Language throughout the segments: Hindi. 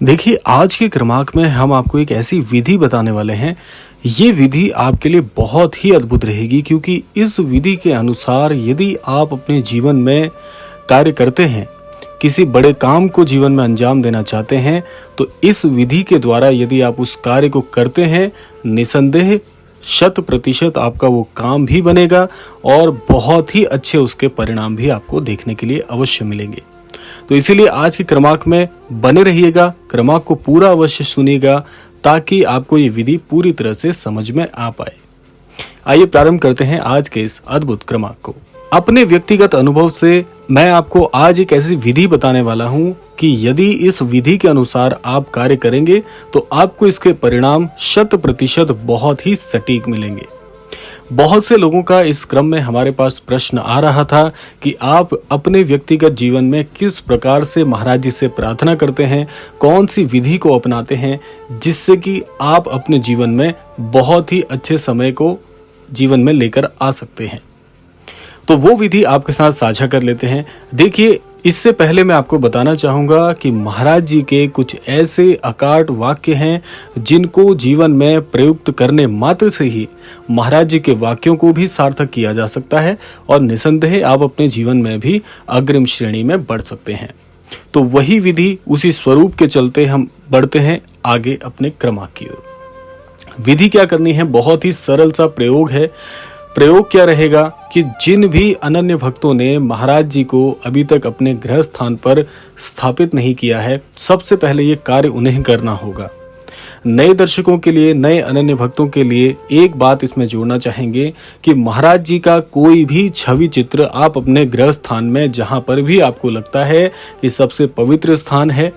देखिए, आज के क्रमांक में हम आपको एक ऐसी विधि बताने वाले हैं। ये विधि आपके लिए बहुत ही अद्भुत रहेगी, क्योंकि इस विधि के अनुसार यदि आप अपने जीवन में कार्य करते हैं, किसी बड़े काम को जीवन में अंजाम देना चाहते हैं, तो इस विधि के द्वारा यदि आप उस कार्य को करते हैं, निसंदेह 100% आपका वो काम भी बनेगा और बहुत ही अच्छे उसके परिणाम भी आपको देखने के लिए अवश्य मिलेंगे। तो इसीलिए आज के क्रमांक में बने रहिएगा, क्रमांक को पूरा अवश्य सुनिएगा ताकि आपको ये विधि पूरी तरह से समझ में आ पाए। आइए प्रारंभ करते हैं आज के इस अद्भुत क्रमांक को। अपने व्यक्तिगत अनुभव से मैं आपको आज एक ऐसी विधि बताने वाला हूं कि यदि इस विधि के अनुसार आप कार्य करेंगे तो आपको इसके परिणाम 100% बहुत ही सटीक मिलेंगे। बहुत से लोगों का इस क्रम में हमारे पास प्रश्न आ रहा था कि आप अपने व्यक्तिगत जीवन में किस प्रकार से महाराज जी से प्रार्थना करते हैं, कौन सी विधि को अपनाते हैं जिससे कि आप अपने जीवन में बहुत ही अच्छे समय को जीवन में लेकर आ सकते हैं। तो वो विधि आपके साथ साझा कर लेते हैं। देखिए, इससे पहले मैं आपको बताना चाहूँगा कि महाराज जी के कुछ ऐसे अकाट वाक्य हैं जिनको जीवन में प्रयुक्त करने मात्र से ही महाराज जी के वाक्यों को भी सार्थक किया जा सकता है और निसंदेह आप अपने जीवन में भी अग्रिम श्रेणी में बढ़ सकते हैं। तो वही विधि, उसी स्वरूप के चलते हम बढ़ते हैं आगे अपने क्रमांक की ओर। विधि क्या करनी है, बहुत ही सरल सा प्रयोग है। प्रयोग क्या रहेगा कि जिन भी अनन्य भक्तों ने महाराज जी को अभी तक अपने गृह स्थान पर स्थापित नहीं किया है, सबसे पहले ये कार्य उन्हें करना होगा। नए दर्शकों के लिए, नए अनन्य भक्तों के लिए एक बात इसमें जोड़ना चाहेंगे कि महाराज जी का कोई भी छवि चित्र आप अपने गृह स्थान में, जहां पर भी आपको लगता है कि सबसे पवित्र स्थान है,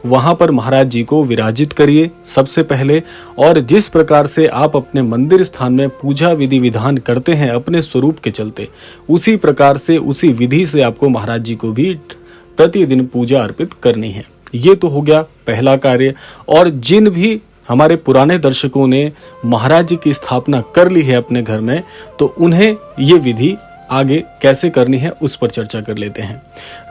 वहां पर महाराज जी को विराजित करिए सबसे पहले। और जिस प्रकार से आप अपने मंदिर स्थान में पूजा विधि विधान करते हैं अपने स्वरूप के चलते, उसी प्रकार से, उसी विधि से आपको महाराज जी को भी प्रतिदिन पूजा अर्पित करनी है। ये तो हो गया पहला कार्य। और जिन भी हमारे पुराने दर्शकों ने महाराज जी की स्थापना कर ली है अपने घर में, तो उन्हें ये विधि आगे कैसे करनी है उस पर चर्चा कर लेते हैं।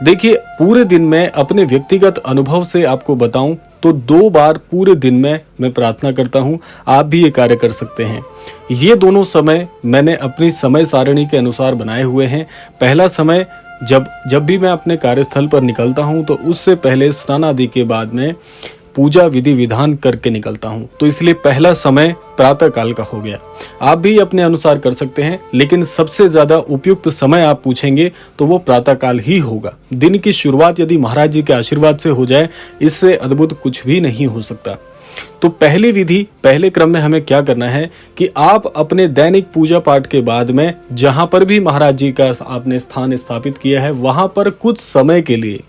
देखिए, पूरे दिन में अपने व्यक्तिगत अनुभव से आपको बताऊं तो 2 बार पूरे दिन में मैं प्रार्थना करता हूं। आप भी ये कार्य कर सकते हैं। ये दोनों समय मैंने अपनी समय सारणी के अनुसार बनाए हुए हैं। पहला समय जब भी मैं अपने कार्यस्थल पर निकलता हूं तो उससे पहले स्नान आदि के बाद में पूजा विधि विधान करके निकलता हूं, तो इसलिए पहला समय प्रातः काल का हो गया। आप भी अपने अनुसार कर सकते हैं, लेकिन सबसे ज्यादा उपयुक्त समय आप पूछेंगे तो वो प्रातः काल ही होगा। दिन की शुरुआत यदि महाराज जी के आशीर्वाद से हो जाए, इससे अद्भुत कुछ भी नहीं हो सकता। तो पहली विधि, पहले क्रम में हमें क्या करना है कि आप अपने दैनिक पूजा पाठ के बाद में जहां पर भी महाराज जी का आपने स्थान स्थापित किया है, वहां पर कुछ समय के लिए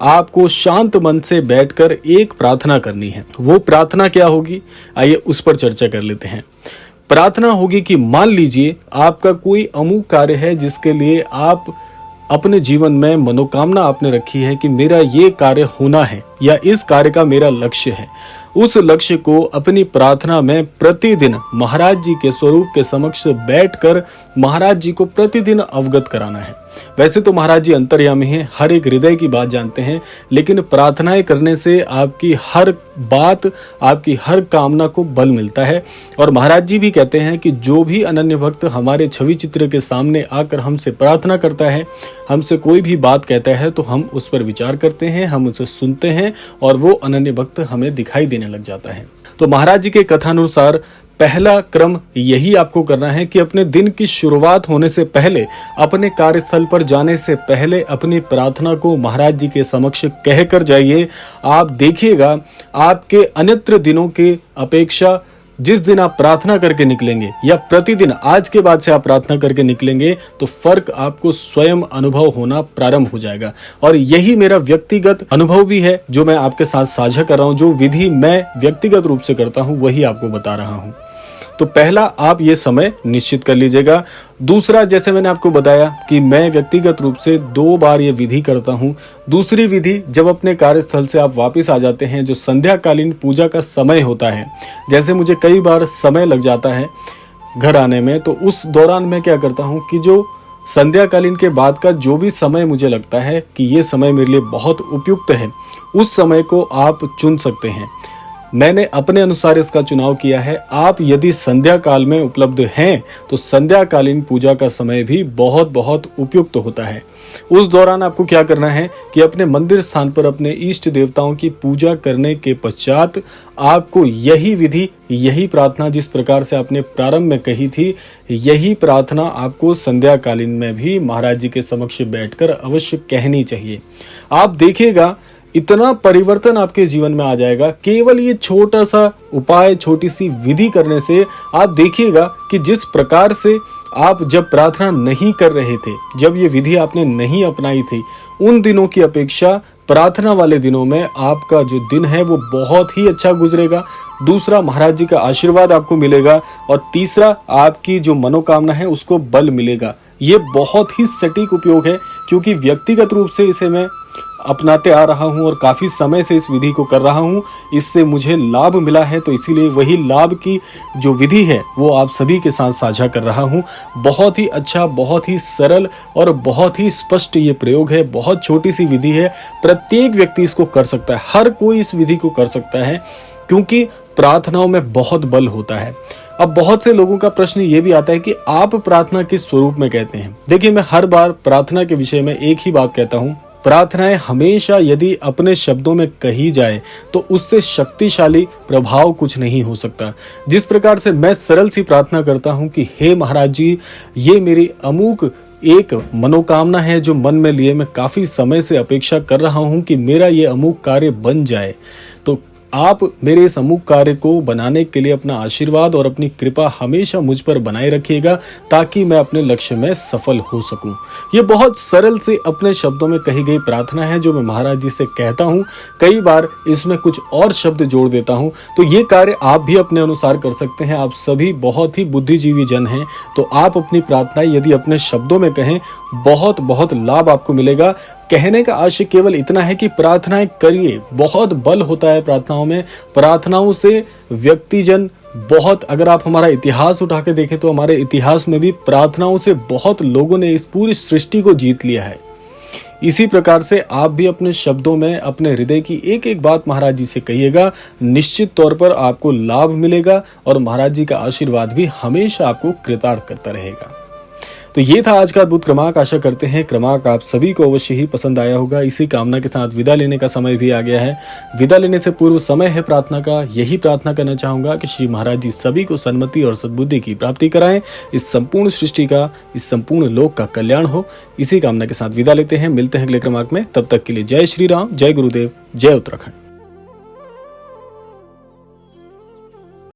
आपको शांत मन से बैठकर एक प्रार्थना करनी है। वो प्रार्थना क्या होगी, आइए उस पर चर्चा कर लेते हैं। प्रार्थना होगी कि मान लीजिए आपका कोई अमुक कार्य है जिसके लिए आप अपने जीवन में मनोकामना आपने रखी है कि मेरा ये कार्य होना है या इस कार्य का मेरा लक्ष्य है। उस लक्ष्य को अपनी प्रार्थना में प्रतिदिन महाराज जी के स्वरूप के समक्ष बैठकर महाराज जी को प्रतिदिन अवगत कराना है। वैसे तो महाराज जी अंतर्यामी हैं, हर एक हृदय की बात जानते हैं, लेकिन प्रार्थनाएं करने से आपकी हर बात, आपकी हर कामना को बल मिलता है। और महाराज जी भी कहते हैं कि जो भी अनन्य भक्त हमारे छवि चित्र के सामने आकर हमसे प्रार्थना करता है, हमसे कोई भी बात कहता है, तो हम उस पर विचार करते हैं, हम उसे सुनते हैं और वो अनन्य भक्त हमें दिखाई देने लग जाता है। तो महाराज जी के कथानुसार पहला क्रम यही आपको करना है कि अपने दिन की शुरुआत होने से पहले, अपने कार्यस्थल पर जाने से पहले अपनी प्रार्थना को महाराज जी के समक्ष कहकर जाइए। आप देखिएगा, आपके अन्यत्र दिनों के अपेक्षा जिस दिन आप प्रार्थना करके निकलेंगे या प्रतिदिन आज के बाद से आप प्रार्थना करके निकलेंगे, तो फर्क आपको स्वयं अनुभव होना प्रारंभ हो जाएगा। और यही मेरा व्यक्तिगत अनुभव भी है जो मैं आपके साथ साझा कर रहा हूं। जो विधि मैं व्यक्तिगत रूप से करता हूं वही आपको बता रहा हूं। तो पहला, आप ये समय निश्चित कर लीजिएगा। दूसरा, जैसे मैंने आपको बताया कि मैं व्यक्तिगत रूप से 2 बार ये विधि करता हूँ। दूसरी विधि, जब अपने कार्यस्थल से आप वापस आ जाते हैं, जो संध्याकालीन पूजा का समय होता है, जैसे मुझे कई बार समय लग जाता है घर आने में, तो उस दौरान मैं क्या करता हूँ कि जो संध्याकालीन के बाद का जो भी समय मुझे लगता है कि ये समय मेरे लिए बहुत उपयुक्त है, उस समय को आप चुन सकते हैं। मैंने अपने अनुसार इसका चुनाव किया है। आप यदि संध्या काल में उपलब्ध हैं तो संध्याकालीन पूजा का समय भी बहुत बहुत उपयुक्त होता है। उस दौरान आपको क्या करना है कि अपने मंदिर स्थान पर अपने इष्ट देवताओं की पूजा करने के पश्चात आपको यही विधि, यही प्रार्थना जिस प्रकार से आपने प्रारंभ में कही थी, यही प्रार्थना आपको संध्याकालीन में भी महाराज जी के समक्ष बैठकर अवश्य कहनी चाहिए। आप देखिएगा इतना परिवर्तन आपके जीवन में आ जाएगा। केवल ये छोटा सा उपाय, छोटी सी विधि करने से आप देखिएगा कि जिस प्रकार से आप जब प्रार्थना नहीं कर रहे थे, जब ये विधि आपने नहीं अपनाई थी, उन दिनों की अपेक्षा प्रार्थना वाले दिनों में आपका जो दिन है वो बहुत ही अच्छा गुजरेगा। दूसरा, महाराज जी का आशीर्वाद आपको मिलेगा और तीसरा, आपकी जो मनोकामना है उसको बल मिलेगा। ये बहुत ही सटीक उपयोग है क्योंकि व्यक्तिगत रूप से इसे मैं अपनाते आ रहा हूं और काफी समय से इस विधि को कर रहा हूं। इससे मुझे लाभ मिला है, तो इसीलिए वही लाभ की जो विधि है वो आप सभी के साथ साझा कर रहा हूं। बहुत ही अच्छा, बहुत ही सरल और बहुत ही स्पष्ट ये प्रयोग है। बहुत छोटी सी विधि है, प्रत्येक व्यक्ति इसको कर सकता है, हर कोई इस विधि को कर सकता है क्योंकि प्रार्थनाओं में बहुत बल होता है। अब बहुत से लोगों का प्रश्न ये भी आता है कि आप प्रार्थना किस स्वरूप में कहते हैं। देखिए, मैं हर बार प्रार्थना के विषय में एक ही बात कहता हूं, प्रार्थनाएं हमेशा यदि अपने शब्दों में कही जाए तो उससे शक्तिशाली प्रभाव कुछ नहीं हो सकता। जिस प्रकार से मैं सरल सी प्रार्थना करता हूं कि हे महाराज जी, ये मेरी अमूक एक मनोकामना है जो मन में लिए मैं काफी समय से अपेक्षा कर रहा हूं कि मेरा ये अमूक कार्य बन जाए, तो आप मेरे इस अमूक कार्य को बनाने के लिए अपना आशीर्वाद और अपनी कृपा हमेशा मुझ पर बनाए रखिएगा ताकि मैं अपने लक्ष्य में सफल हो सकूं। ये बहुत सरल से अपने शब्दों में कही गई प्रार्थना है जो मैं महाराज जी से कहता हूं। कई बार इसमें कुछ और शब्द जोड़ देता हूं, तो ये कार्य आप भी अपने अनुसार कर सकते हैं। आप सभी बहुत ही बुद्धिजीवी जन हैं, तो आप अपनी प्रार्थनाएं यदि अपने शब्दों में कहें, बहुत बहुत लाभ आपको मिलेगा। कहने का आशय केवल इतना है कि प्रार्थनाएं करिए, बहुत बल होता है प्रार्थनाओं में। प्रार्थनाओं से व्यक्तिजन बहुत, अगर आप हमारा इतिहास उठा के देखें तो हमारे इतिहास में भी प्रार्थनाओं से बहुत लोगों ने इस पूरी सृष्टि को जीत लिया है। इसी प्रकार से आप भी अपने शब्दों में अपने हृदय की एक एक बात महाराज जी से कहिएगा, निश्चित तौर पर आपको लाभ मिलेगा और महाराज जी का आशीर्वाद भी हमेशा आपको कृतार्थ करता रहेगा। तो ये था आज का अद्भुत क्रमांक। आशा करते हैं क्रमांक आप सभी को अवश्य ही पसंद आया होगा। इसी कामना के साथ विदा लेने का समय भी आ गया है। विदा लेने से पूर्व समय है प्रार्थना का। यही प्रार्थना करना चाहूंगा कि श्री महाराज जी सभी को सन्मति और सद्बुद्धि की प्राप्ति कराएं, इस संपूर्ण सृष्टि का, इस संपूर्ण लोक का कल्याण हो। इसी कामना के साथ विदा लेते हैं, मिलते हैं अगले क्रमांक में। तब तक के लिए जय श्री राम, जय गुरुदेव, जय उत्तराखंड।